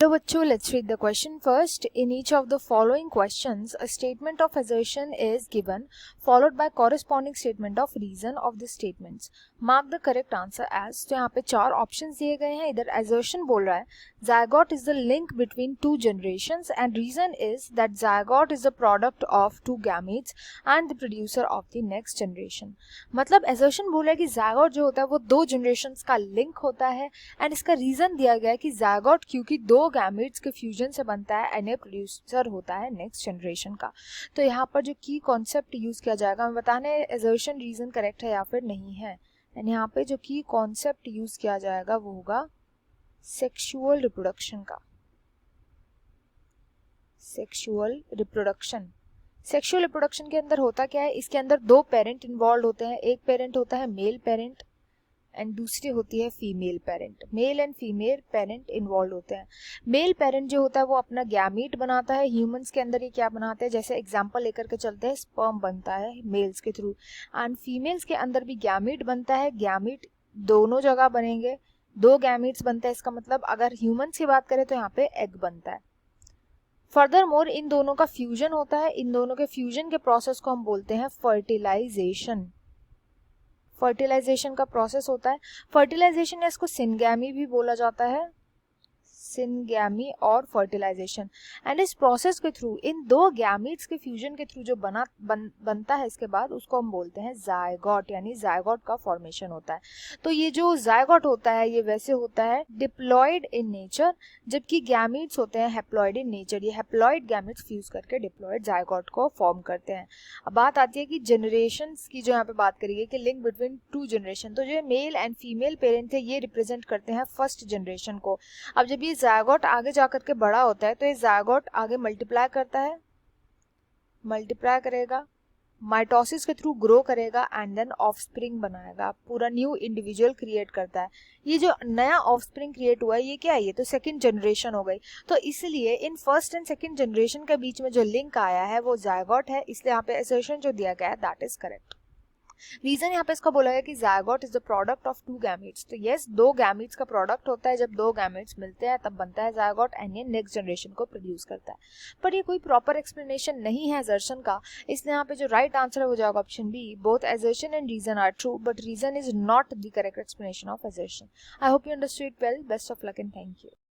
Hello बच्चों, let's read the question first. In each of the following questions, a statement of assertion is given, followed by corresponding statement of reason of the statements. Mark the correct answer as. तो यहाँ पे चार options दिए गए हैं. इधर assertion बोल रहा है zygote is the link between two generations and reason is that zygote is the product of two gametes and the producer of the next generation. मतलब assertion बोल रहा है कि zygote जो होता है वो दो generations का link होता है एंड इसका रीजन दिया गया है कि zygote क्योंकि दो गैमेट्स के फ्यूजन से बनता है एंड ये प्रोड्यूसर होता है नेक्स्ट जनरेशन का. तो यहाँ पर जो की कॉन्सेप्ट यूज किया जाएगा, हमें बताना है असर्शन रीजन करेक्ट है या फिर नहीं है. एंड यहाँ पे जो की कॉन्सेप्ट यूज किया जाएगा वो होगा सेक्सुअल रिप्रोडक्शन का. Sexual reproduction. सेक्सुअल रिप्रोडक्शन के अंदर होता क्या है, इसके अंदर दो पेरेंट इन्वॉल्व होते हैं. एक पेरेंट होता है मेल पेरेंट एंड दूसरी होती है female parent. Male and female parent involve होते हैं. मेल पेरेंट जो होता है वो अपना गैमीट बनाता है. ह्यूमंस के अंदर ये क्या बनाते हैं, जैसे एग्जांपल लेकर के चलते हैं, स्पर्म बनता है मेल्स के थ्रू एंड फीमेल्स के अंदर भी गैमीट बनता है. गैमीट दोनों जगह बनेंगे, दो गैमीट्स बनते हैं. इसका मतलब अगर ह्यूमंस की बात करें तो यहाँ पे एग बनता है. फर्दर मोर इन दोनों का फ्यूजन होता है. इन दोनों के फ्यूजन के प्रोसेस को हम बोलते हैं फर्टिलाइजेशन. फर्टिलाइजेशन का प्रोसेस होता है. फर्टिलाइजेशन या इसको सिनगैमी भी बोला जाता है, सिनगैमी और फर्टिलाइजेशन. एंड इस प्रोसेस के थ्रू इन दो गैमीट्स के फ्यूजन के थ्रू जो बनता है इसके बाद उसको हम बोलते हैं जायगोट, यानी जायगोट का फॉर्मेशन होता है. तो ये जो जायगोट होता है ये वैसे होता है डिप्लॉयड इन नेचर, जबकि गैमीट्स होते हैं हैप्लॉयड इन नेचर. ये हैप्लॉयड गैमीट्स फ्यूज करके डिप्लॉयड जायगोट को फॉर्म करते हैं. अब बात आती है कि जनरेशन की, जो यहाँ पे बात करी है कि लिंक बिटवीन टू जनरेशन. तो जो मेल एंड फीमेल पेरेंट थे ये रिप्रेजेंट करते हैं फर्स्ट जनरेशन को. अब जब ये ज़ायगोट आगे जाकर के बड़ा होता है तो ये ज़ायगोट आगे मल्टीप्लाई करता है, मल्टीप्लाई करेगा, माइटोसिस के थ्रू ग्रो करेगा एंड देन ऑफस्प्रिंग बनाएगा, पूरा न्यू इंडिविजुअल क्रिएट करता है. ये जो नया ऑफस्प्रिंग क्रिएट हुआ है ये क्या है, ये तो सेकंड जनरेशन हो गई. तो इसलिए in first and second generation के बीच में जो लिंक आया है वो ज़ायगोट है. इसलिए यहाँ पे असर्शन जो दिया गया है दैट इज करेक्ट. रीजन यहाँ पे इसका बोला गया कि zygote is the product of two gametes. तो यस, दो गैमेट्स का प्रोडक्ट होता है. जब दो गैमेट्स मिलते हैं तब बनता है ज़ायगोट एंड ये नेक्स्ट जनरेशन को प्रोड्यूस करता है. पर ये कोई प्रॉपर एक्सप्लेनेशन नहीं है असर्शन का, इसलिए यहाँ पे जो राइट आंसर हो जाएगा option B. Both assertion and reason are true but reason is not the correct explanation of assertion. I hope you understood well. Best of luck and thank you.